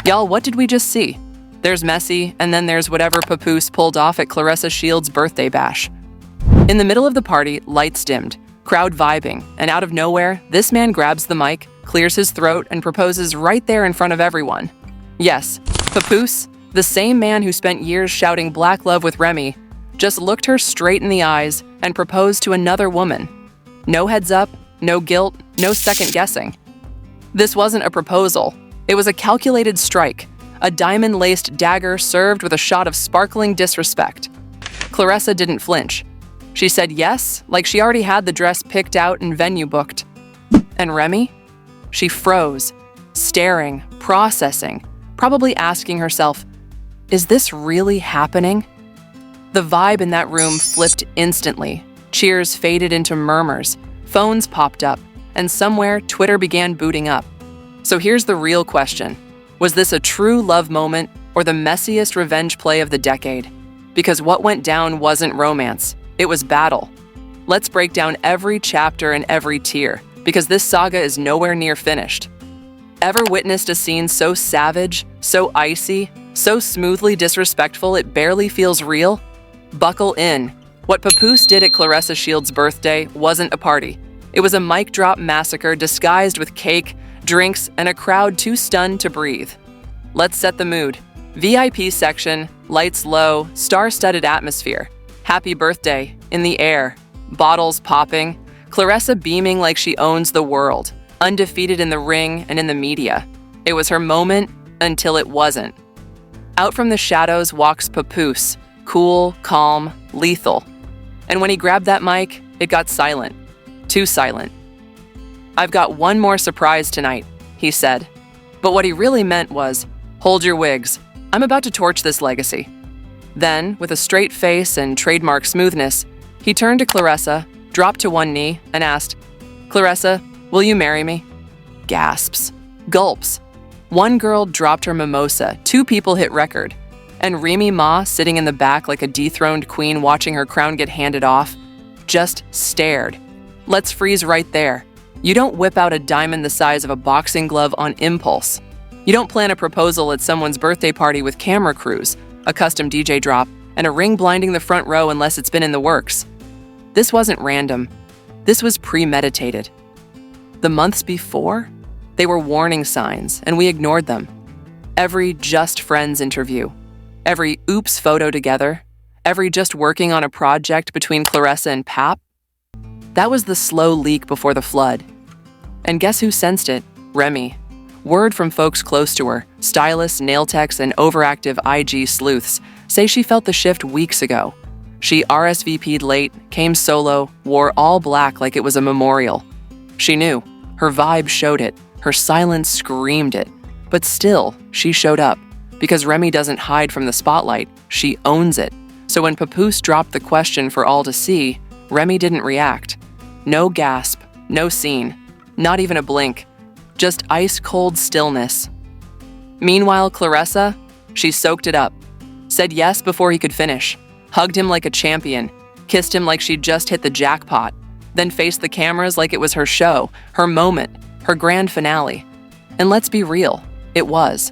Y'all, what did we just see? There's messy, and then there's whatever Papoose pulled off at Claressa Shields' birthday bash. In the middle of the party, lights dimmed, crowd vibing, and out of nowhere, this man grabs the mic, clears his throat, and proposes right there in front of everyone. Yes, Papoose, the same man who spent years shouting black love with Remy, just looked her straight in the eyes and proposed to another woman. No heads up, no guilt, no second guessing. This wasn't a proposal. It was a calculated strike, a diamond-laced dagger served with a shot of sparkling disrespect. Claressa didn't flinch. She said yes, like she already had the dress picked out and venue booked. And Remy? She froze, staring, processing, probably asking herself, is this really happening? The vibe in that room flipped instantly. Cheers faded into murmurs, phones popped up, and somewhere Twitter began booting up. So here's the real question. Was this a true love moment or the messiest revenge play of the decade? Because what went down wasn't romance, it was battle. Let's break down every chapter and every tear, because this saga is nowhere near finished. Ever witnessed a scene so savage, so icy, so smoothly disrespectful it barely feels real? Buckle in. What Papoose did at Claressa Shields' birthday wasn't a party. It was a mic drop massacre disguised with cake, drinks, and a crowd too stunned to breathe. Let's set the mood. VIP section, lights low, star-studded atmosphere. Happy birthday, in the air. Bottles popping. Claressa beaming like she owns the world. Undefeated in the ring and in the media. It was her moment until it wasn't. Out from the shadows walks Papoose, cool, calm, lethal. And when he grabbed that mic, it got silent. Too silent. "I've got one more surprise tonight," he said. But what he really meant was, "Hold your wigs. I'm about to torch this legacy." Then, with a straight face and trademark smoothness, he turned to Claressa, dropped to one knee, and asked, "Claressa, will you marry me?" Gasps. Gulps. One girl dropped her mimosa, 2 people hit record, and Remy Ma, sitting in the back like a dethroned queen watching her crown get handed off, just stared. Let's freeze right there. You don't whip out a diamond the size of a boxing glove on impulse. You don't plan a proposal at someone's birthday party with camera crews, a custom DJ drop, and a ring blinding the front row unless it's been in the works. This wasn't random. This was premeditated. The months before, they were warning signs, and we ignored them. Every just friends interview, every oops photo together, every just working on a project between Claressa and Pap. That was the slow leak before the flood. And guess who sensed it? Remy. Word from folks close to her, stylists, nail techs, and overactive IG sleuths, say she felt the shift weeks ago. She RSVP'd late, came solo, wore all black like it was a memorial. She knew. Her vibe showed it. Her silence screamed it. But still, she showed up. Because Remy doesn't hide from the spotlight, she owns it. So when Papoose dropped the question for all to see, Remy didn't react. No gasp, no scene, not even a blink. Just ice-cold stillness. Meanwhile, Claressa, she soaked it up. Said yes before he could finish. Hugged him like a champion. Kissed him like she'd just hit the jackpot. Then faced the cameras like it was her show, her moment, her grand finale. And let's be real, it was.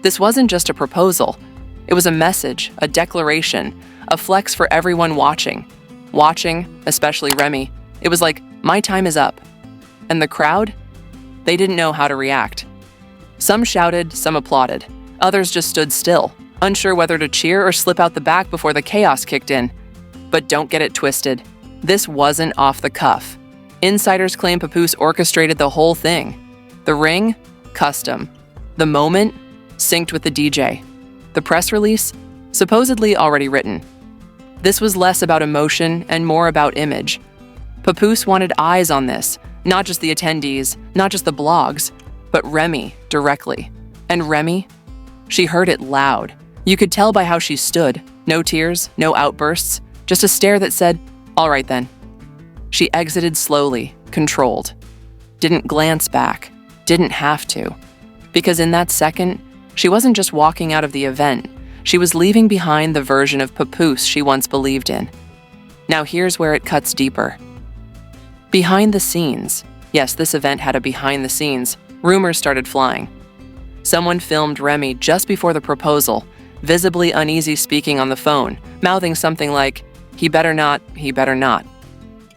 This wasn't just a proposal. It was a message, a declaration, a flex for everyone watching. Watching, especially Remy, it was like, my time is up. And the crowd? They didn't know how to react. Some shouted, some applauded. Others just stood still, unsure whether to cheer or slip out the back before the chaos kicked in. But don't get it twisted. This wasn't off the cuff. Insiders claim Papoose orchestrated the whole thing. The ring? Custom. The moment? Synced with the DJ. The press release? Supposedly already written. This was less about emotion and more about image. Papoose wanted eyes on this, not just the attendees, not just the blogs, but Remy directly. And Remy? She heard it loud. You could tell by how she stood. No tears, no outbursts, just a stare that said, "All right then." She exited slowly, controlled. Didn't glance back, didn't have to. Because in that second, she wasn't just walking out of the event, she was leaving behind the version of Papoose she once believed in. Now here's where it cuts deeper. Behind the scenes. Yes, this event had a behind the scenes. Rumors started flying. someone filmed Remy just before the proposal, visibly uneasy speaking on the phone, mouthing something like, "He better not, he better not."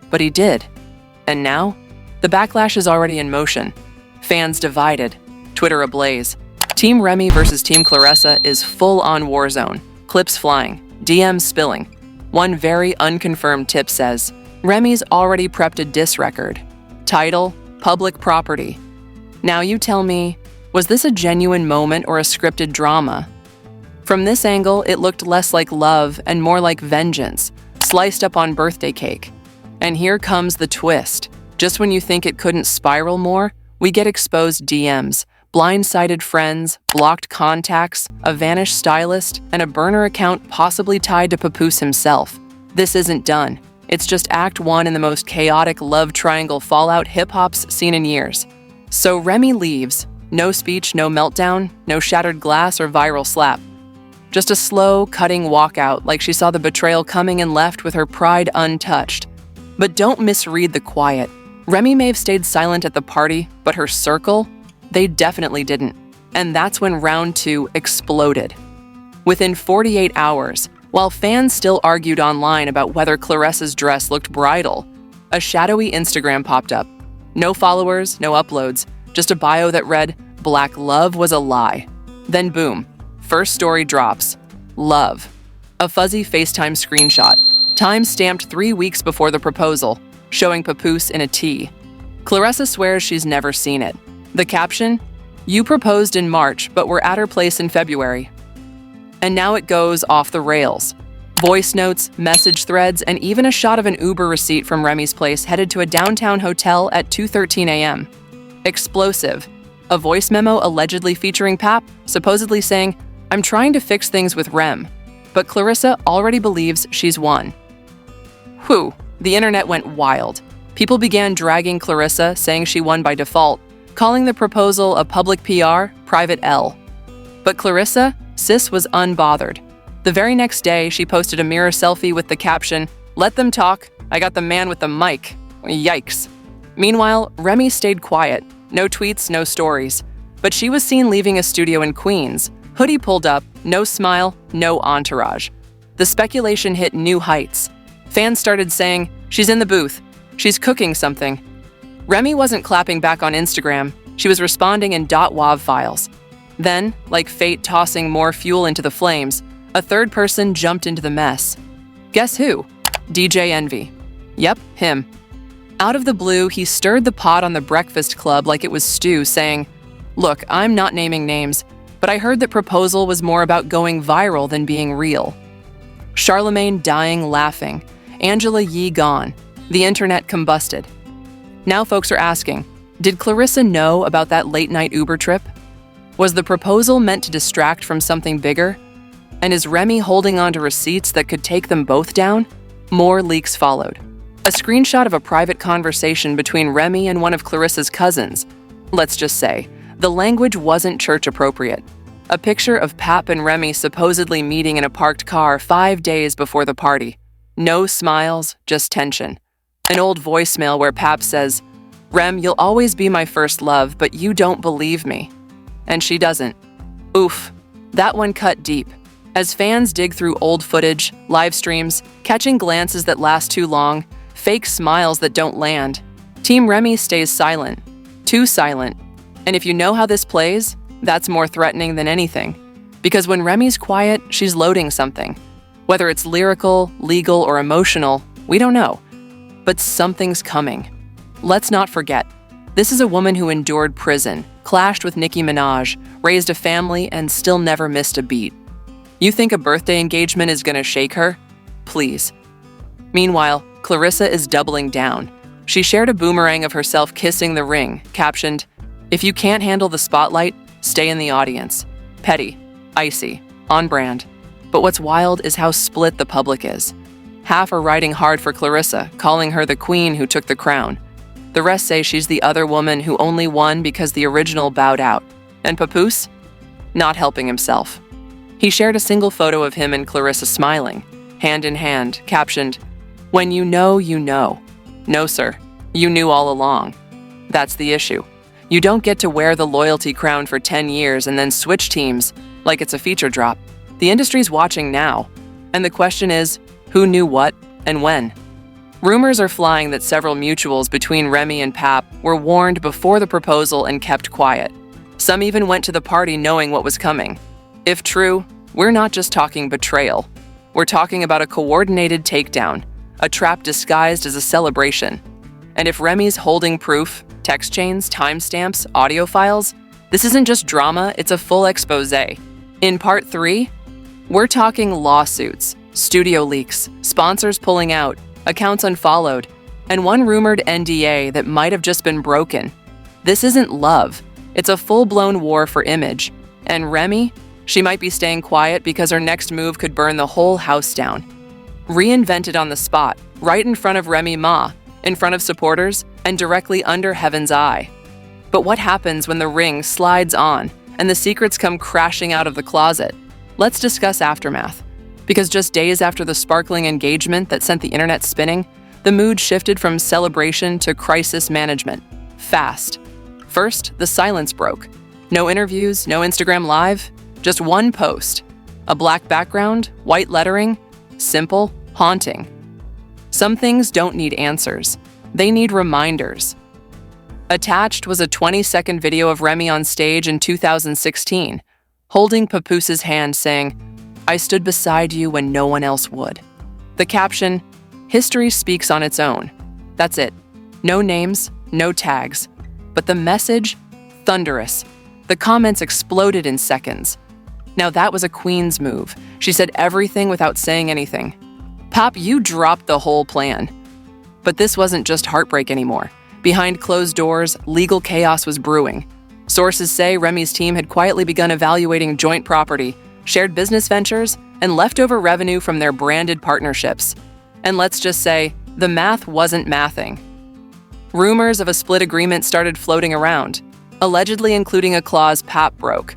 But he did. And now, the backlash is already in motion. Fans divided, Twitter ablaze. Team Remy versus Team Claressa is full-on war zone, clips flying, DMs spilling. One very unconfirmed tip says, Remy's already prepped a diss record. Title, public property. Now you tell me, was this a genuine moment or a scripted drama? From this angle, it looked less like love and more like vengeance, sliced up on birthday cake. And here comes the twist. Just when you think it couldn't spiral more, we get exposed DMs, blindsided friends, blocked contacts, a vanished stylist, and a burner account possibly tied to Papoose himself. This isn't done. It's just Act 1 in the most chaotic love triangle fallout hip-hop's seen in years. So Remy leaves. No speech, no meltdown, no shattered glass or viral slap. Just a slow, cutting walkout like she saw the betrayal coming and left with her pride untouched. But don't misread the quiet. Remy may have stayed silent at the party, but her circle? They definitely didn't. And that's when round 2 exploded. Within 48 hours, while fans still argued online about whether Claressa's dress looked bridal, a shadowy Instagram popped up. No followers, no uploads, just a bio that read, "Black love was a lie." Then boom, first story drops. Love. A fuzzy FaceTime screenshot, time stamped 3 weeks before the proposal, showing Papoose in a tee. Claressa swears she's never seen it. The caption, "You proposed in March, but we're at her place in February." And now it goes off the rails. Voice notes, message threads, and even a shot of an Uber receipt from Remy's place headed to a downtown hotel at 2:13 a.m. Explosive. A voice memo allegedly featuring Pap, supposedly saying, "I'm trying to fix things with Rem," but Claressa already believes she's won. Whew, the internet went wild. People began dragging Claressa, saying she won by default, calling the proposal a public PR, private L. But Claressa, sis was unbothered. The very next day, she posted a mirror selfie with the caption, "Let them talk, I got the man with the mic." Yikes. Meanwhile, Remy stayed quiet. No tweets, no stories. But she was seen leaving a studio in Queens. Hoodie pulled up, no smile, no entourage. The speculation hit new heights. Fans started saying, "She's in the booth. She's cooking something." Remy wasn't clapping back on Instagram. She was responding in .wav files. Then, like fate tossing more fuel into the flames, a third person jumped into the mess. Guess who? DJ Envy. Yep, him. Out of the blue, he stirred the pot on the Breakfast Club like it was stew, saying, "Look, I'm not naming names, but I heard that proposal was more about going viral than being real." Charlemagne dying laughing. Angela Yee gone. The internet combusted. Now folks are asking, did Claressa know about that late-night Uber trip? Was the proposal meant to distract from something bigger? And is Remy holding on to receipts that could take them both down? More leaks followed. A screenshot of a private conversation between Remy and one of Claressa's cousins. Let's just say, the language wasn't church appropriate. A picture of Pap and Remy supposedly meeting in a parked car 5 days before the party. No smiles, just tension. An old voicemail where Pap says, "Rem, you'll always be my first love, but you don't believe me." And she doesn't. Oof, that one cut deep. As fans dig through old footage, live streams, catching glances that last too long, fake smiles that don't land, Team Remy stays silent. Too silent. And if you know how this plays, that's more threatening than anything. Because when Remy's quiet, she's loading something. Whether it's lyrical, legal, or emotional, we don't know. But something's coming. Let's not forget, this is a woman who endured prison, clashed with Nicki Minaj, raised a family, and still never missed a beat. You think a birthday engagement is gonna shake her? Please. Meanwhile, Claressa is doubling down. She shared a boomerang of herself kissing the ring, captioned, "If you can't handle the spotlight, stay in the audience." Petty, icy, on brand. But what's wild is how split the public is. Half are riding hard for Claressa, calling her the queen who took the crown. The rest say she's the other woman who only won because the original bowed out. And Papoose? Not helping himself. He shared a single photo of him and Claressa smiling, hand in hand, captioned, "When you know, you know." No, sir. You knew all along. That's the issue. You don't get to wear the loyalty crown for 10 years and then switch teams like it's a feature drop. The industry's watching now, and the question is, who knew what and when? Rumors are flying that several mutuals between Remy and Pap were warned before the proposal and kept quiet. Some even went to the party knowing what was coming. If true, we're not just talking betrayal. We're talking about a coordinated takedown, a trap disguised as a celebration. And if Remy's holding proof, text chains, timestamps, audio files, this isn't just drama, it's a full expose. In part 3, we're talking lawsuits, studio leaks, sponsors pulling out, accounts unfollowed, and one rumored NDA that might have just been broken. This isn't love. It's a full-blown war for image. And Remy, she might be staying quiet because her next move could burn the whole house down. Reinvented on the spot, right in front of Remy Ma, in front of supporters, and directly under Heaven's eye. But what happens when the ring slides on and the secrets come crashing out of the closet? Let's discuss aftermath. Because just days after the sparkling engagement that sent the internet spinning, the mood shifted from celebration to crisis management. Fast. First, the silence broke. No interviews, no Instagram Live, just one post. A black background, white lettering, simple, haunting. Some things don't need answers. They need reminders. Attached was a 20-second video of Remy on stage in 2016, holding Papoose's hand saying, "I stood beside you when no one else would." The caption, "History speaks on its own." That's it. No names, no tags. But the message, thunderous. The comments exploded in seconds. Now that was a queen's move. She said everything without saying anything. Pap, you dropped the whole plan. But this wasn't just heartbreak anymore. Behind closed doors, legal chaos was brewing. Sources say Remy's team had quietly begun evaluating joint property, shared business ventures, and leftover revenue from their branded partnerships. And let's just say, the math wasn't mathing. Rumors of a split agreement started floating around, allegedly including a clause Pap broke.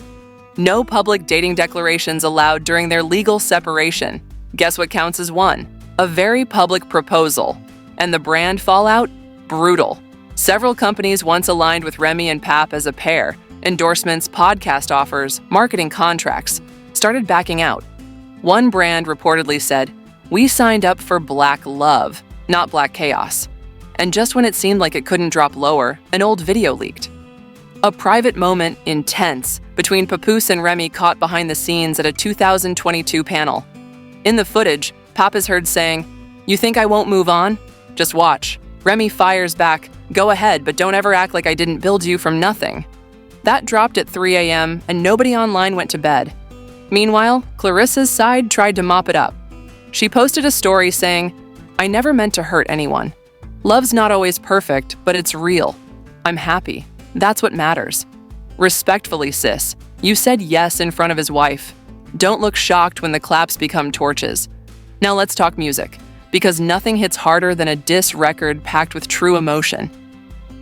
No public dating declarations allowed during their legal separation. Guess what counts as one? A very public proposal. And the brand fallout? Brutal. Several companies once aligned with Remy and Pap as a pair, endorsements, podcast offers, marketing contracts, started backing out. One brand reportedly said, "We signed up for black love, not black chaos." And just when it seemed like it couldn't drop lower, an old video leaked. A private moment, intense, between Papoose and Remy caught behind the scenes at a 2022 panel. In the footage, Pap is heard saying, "You think I won't move on? Just watch." Remy fires back, "Go ahead, but don't ever act like I didn't build you from nothing." That dropped at 3 a.m., and nobody online went to bed. Meanwhile, Claressa's side tried to mop it up. She posted a story saying, "I never meant to hurt anyone. Love's not always perfect, but it's real. I'm happy. That's what matters." Respectfully, sis, you said yes in front of his wife. Don't look shocked when the claps become torches. Now let's talk music, because nothing hits harder than a diss record packed with true emotion.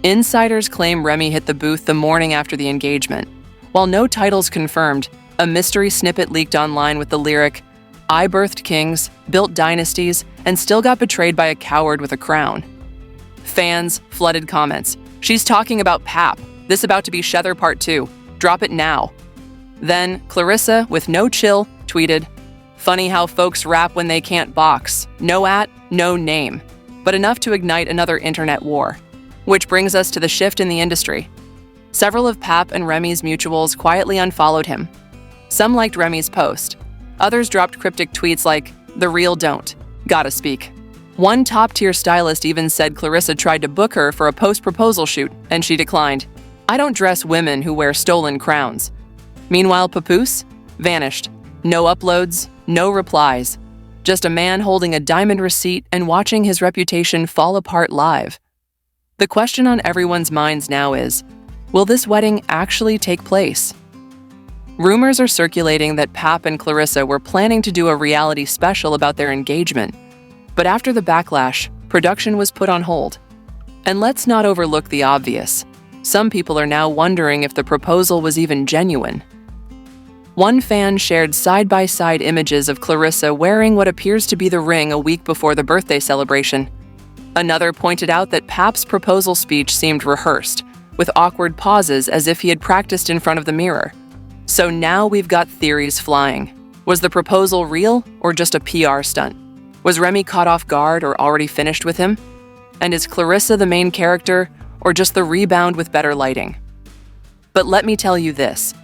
Insiders claim Remy hit the booth the morning after the engagement. While no titles confirmed, a mystery snippet leaked online with the lyric, "I birthed kings, built dynasties, and still got betrayed by a coward with a crown." Fans flooded comments. "She's talking about Pap. This about to be Shether Part 2. Drop it now." Then, Claressa, with no chill, tweeted, "Funny how folks rap when they can't box. No at, no name." But enough to ignite another internet war. Which brings us to the shift in the industry. Several of Pap and Remy's mutuals quietly unfollowed him. Some liked Remy's post. Others dropped cryptic tweets like, "The real don't. Gotta speak." One top-tier stylist even said Claressa tried to book her for a post-proposal shoot, and she declined. "I don't dress women who wear stolen crowns." Meanwhile, Papoose vanished. No uploads, no replies. Just a man holding a diamond receipt and watching his reputation fall apart live. The question on everyone's minds now is, will this wedding actually take place? Rumors are circulating that Pap and Claressa were planning to do a reality special about their engagement. But after the backlash, production was put on hold. And let's not overlook the obvious. Some people are now wondering if the proposal was even genuine. One fan shared side-by-side images of Claressa wearing what appears to be the ring a week before the birthday celebration. Another pointed out that Pap's proposal speech seemed rehearsed, with awkward pauses as if he had practiced in front of the mirror. So now we've got theories flying. Was the proposal real or just a PR stunt? Was Remy caught off guard or already finished with him? And is Claressa the main character or just the rebound with better lighting? But let me tell you this.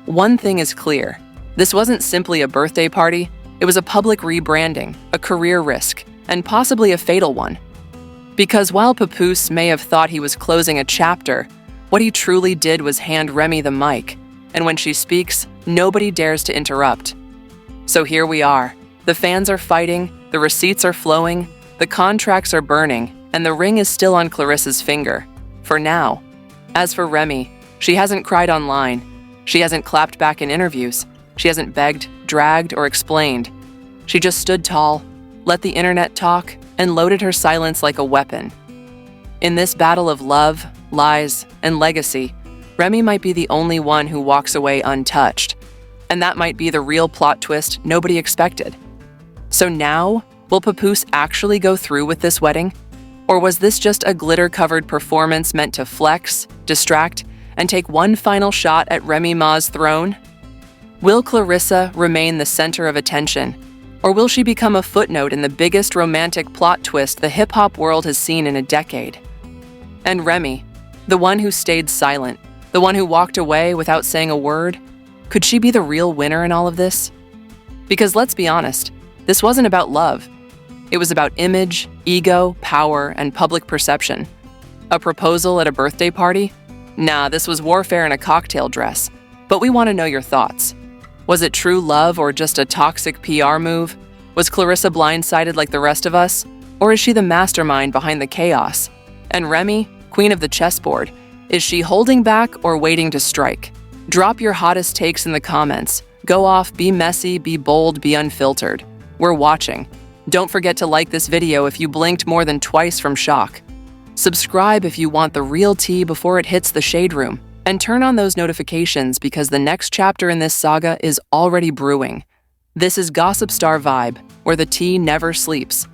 One thing is clear. This wasn't simply a birthday party. It was a public rebranding, a career risk, and possibly a fatal one. Because while Papoose may have thought he was closing a chapter, what he truly did was hand Remy the mic, and when she speaks, nobody dares to interrupt. So here we are. The fans are fighting, the receipts are flowing, the contracts are burning, and the ring is still on Claressa's finger. For now. As for Remy, she hasn't cried online. She hasn't clapped back in interviews. She hasn't begged, dragged, or explained. She just stood tall, let the internet talk, and loaded her silence like a weapon. In this battle of love, lies, and legacy, Remy might be the only one who walks away untouched. And that might be the real plot twist nobody expected. So now, will Papoose actually go through with this wedding? Or was this just a glitter-covered performance meant to flex, distract, and take one final shot at Remy Ma's throne? Will Claressa remain the center of attention? Or will she become a footnote in the biggest romantic plot twist the hip-hop world has seen in a decade? And Remy, the one who stayed silent, the one who walked away without saying a word, could she be the real winner in all of this? Because let's be honest, this wasn't about love. It was about image, ego, power, and public perception. A proposal at a birthday party? Nah, this was warfare in a cocktail dress. But we want to know your thoughts. Was it true love or just a toxic PR move? Was Claressa blindsided like the rest of us? Or is she the mastermind behind the chaos? And Remy, queen of the chessboard, is she holding back or waiting to strike? Drop your hottest takes in the comments. Go off, be messy, be bold, be unfiltered. We're watching. Don't forget to like this video if you blinked more than twice from shock. Subscribe if you want the real tea before it hits the shade room. And turn on those notifications because the next chapter in this saga is already brewing. This is Gossip Star Vibe, where the tea never sleeps.